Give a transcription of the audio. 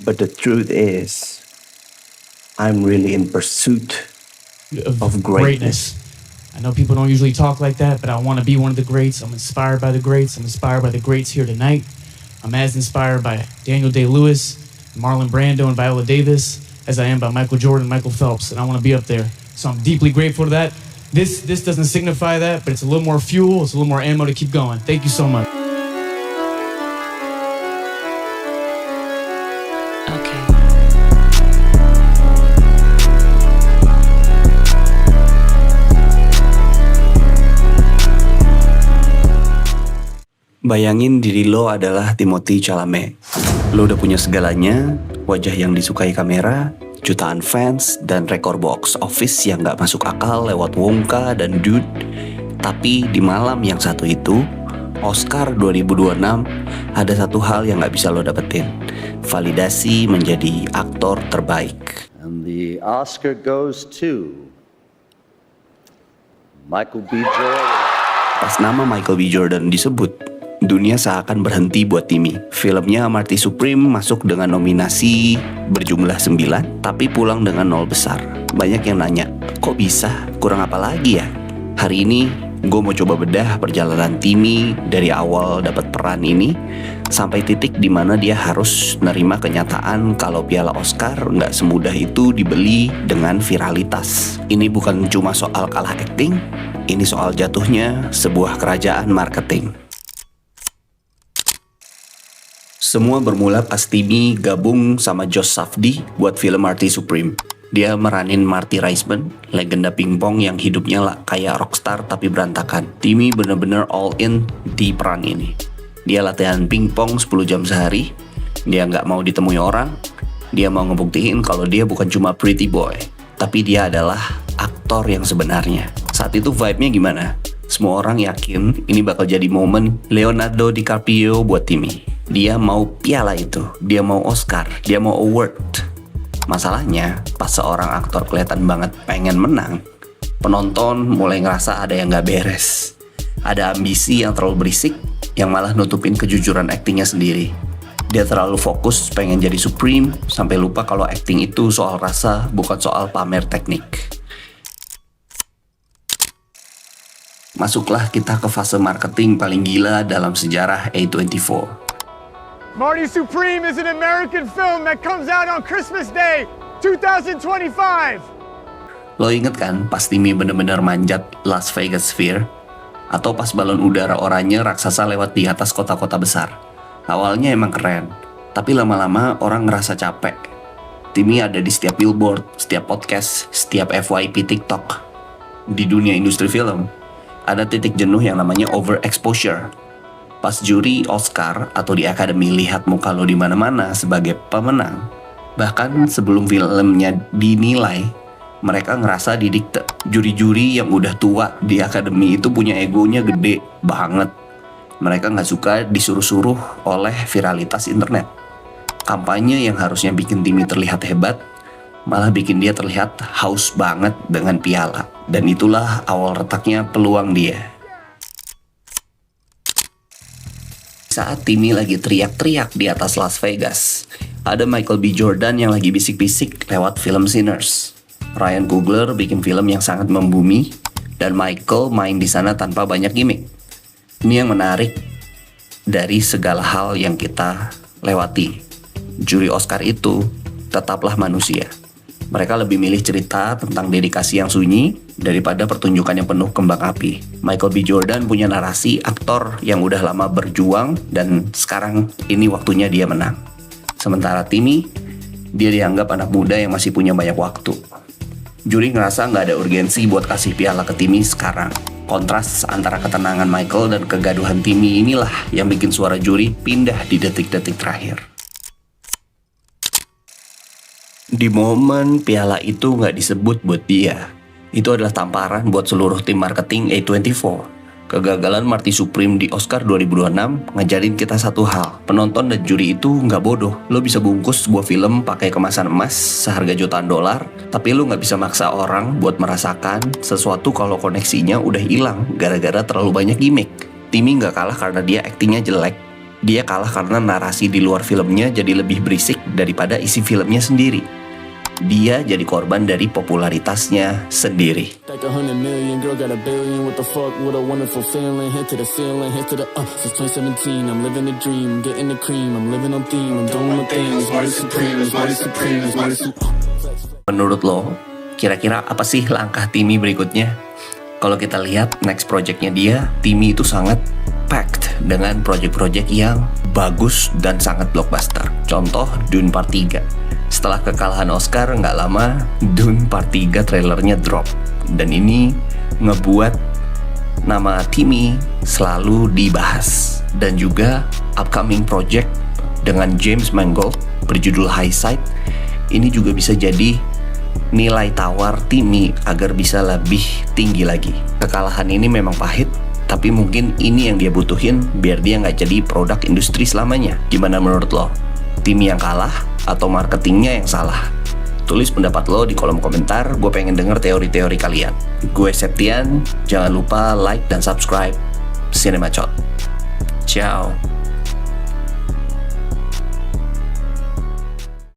But the truth is, I'm really in pursuit of greatness. I know people don't usually talk like that, but I want to be one of the greats. I'm inspired by the greats. I'm inspired by the greats here tonight. I'm as inspired by Daniel Day-Lewis, Marlon Brando, and Viola Davis as I am by Michael Jordan, Michael Phelps, and I want to be up there. So I'm deeply grateful to that. This doesn't signify that, but it's a little more fuel, it's a little more ammo to keep going. Thank you so much. Okay. Bayangin diri lo adalah Timothée Chalamet. Lo udah punya segalanya, wajah yang disukai kamera, jutaan fans, dan rekor box office yang gak masuk akal lewat Wonka dan Dude. Tapi di malam yang satu itu, Oscar 2026, ada satu hal yang gak bisa lo dapetin. Validasi menjadi aktor terbaik. And the Oscar goes to Michael B. Jordan. Pas nama Michael B. Jordan disebut, dunia seakan berhenti buat Timmy. Filmnya Marty Supreme masuk dengan nominasi berjumlah 9, tapi pulang dengan 0 besar. Banyak yang nanya, kok bisa? Kurang apa lagi ya? Hari ini, gue mau coba bedah perjalanan Timmy dari awal dapat peran ini sampai titik dimana dia harus nerima kenyataan kalau piala Oscar nggak semudah itu dibeli dengan viralitas. Ini bukan cuma soal kalah acting, ini soal jatuhnya sebuah kerajaan marketing. Semua bermula pas Timmy gabung sama Josh Safdie buat film Marty Supreme. Dia meranin Marty Raisman, legenda pingpong yang hidupnya lah kayak rockstar tapi berantakan. Timmy bener-bener all in di peran ini. Dia latihan pingpong 10 jam sehari. Dia nggak mau ditemui orang. Dia mau ngebuktiin kalau dia bukan cuma pretty boy, tapi dia adalah aktor yang sebenarnya. Saat itu vibe-nya gimana? Semua orang yakin ini bakal jadi momen Leonardo DiCaprio buat Timmy. Dia mau piala itu, dia mau Oscar, dia mau award. Masalahnya, pas seorang aktor kelihatan banget pengen menang, penonton mulai ngerasa ada yang gak beres. Ada ambisi yang terlalu berisik, yang malah nutupin kejujuran aktingnya sendiri. Dia terlalu fokus pengen jadi Supreme, sampai lupa kalau akting itu soal rasa, bukan soal pamer teknik. Masuklah kita ke fase marketing paling gila dalam sejarah A24. Marty Supreme is an American film that comes out on Christmas Day, 2025. Lo inget kan pas Timmy bener-bener manjat Las Vegas Sphere? Atau pas balon udara oranye raksasa lewat di atas kota-kota besar? Awalnya emang keren, tapi lama-lama orang ngerasa capek. Timmy ada di setiap billboard, setiap podcast, setiap FYP TikTok. Di dunia industri film, ada titik jenuh yang namanya overexposure. Pas juri Oscar atau di Academy lihat muka lo di mana-mana sebagai pemenang, bahkan sebelum filmnya dinilai, mereka ngerasa didikte. Juri-juri yang udah tua di Academy itu punya egonya gede banget. Mereka nggak suka disuruh-suruh oleh viralitas internet. Kampanye yang harusnya bikin Timmy terlihat hebat, malah bikin dia terlihat haus banget dengan piala. Dan itulah awal retaknya peluang dia. Saat Timmy lagi teriak-teriak di atas Las Vegas, ada Michael B. Jordan yang lagi bisik-bisik lewat film Sinners. Ryan Coogler bikin film yang sangat membumi, dan Michael main di sana tanpa banyak gimmick. Ini yang menarik dari segala hal yang kita lewati. Juri Oscar itu tetaplah manusia. Mereka lebih milih cerita tentang dedikasi yang sunyi daripada pertunjukan yang penuh kembang api. Michael B. Jordan punya narasi aktor yang udah lama berjuang dan sekarang ini waktunya dia menang. Sementara Timmy, dia dianggap anak muda yang masih punya banyak waktu. Juri ngerasa nggak ada urgensi buat kasih piala ke Timmy sekarang. Kontras antara ketenangan Michael dan kegaduhan Timmy inilah yang bikin suara juri pindah di detik-detik terakhir. Di momen piala itu nggak disebut buat dia, itu adalah tamparan buat seluruh tim marketing A24. Kegagalan Marty Supreme di Oscar 2026 ngajarin kita satu hal, penonton dan juri itu nggak bodoh. Lo bisa bungkus sebuah film pakai kemasan emas seharga jutaan dolar, tapi lo nggak bisa maksa orang buat merasakan sesuatu kalau koneksinya udah hilang gara-gara terlalu banyak gimmick. Timmy nggak kalah karena dia aktingnya jelek, Dia kalah karena narasi di luar filmnya jadi lebih berisik daripada isi filmnya sendiri. Dia jadi korban dari popularitasnya sendiri. Like 100 million, girl got a billion. What the fuck, what a wonderful feeling. Hit to the ceiling, hit to the since 2017, I'm living the dream, getting the cream, I'm living on theme, I'm doing my thing. It's Marty Supreme, it's Marty Supreme, it's Marty Supreme. Menurut lo, kira-kira apa sih langkah Timmy berikutnya? Kalau kita lihat next projectnya dia, Timmy itu sangat packed dengan project-project yang bagus dan sangat blockbuster. Contoh Dune Part 3. Setelah kekalahan Oscar nggak lama, Dune Part 3 trailernya drop. Dan ini ngebuat nama Timmy selalu dibahas. Dan juga upcoming project dengan James Mangold berjudul High Side, ini juga bisa jadi nilai tawar Timmy agar bisa lebih tinggi lagi. Kekalahan ini memang pahit, tapi mungkin ini yang dia butuhin biar dia nggak jadi produk industri selamanya. Gimana menurut lo? Timmy yang kalah atau marketingnya yang salah? Tulis pendapat lo di kolom komentar, gue pengen denger teori-teori kalian. Gue Septian, jangan lupa like dan subscribe Cinema Shot. Ciao.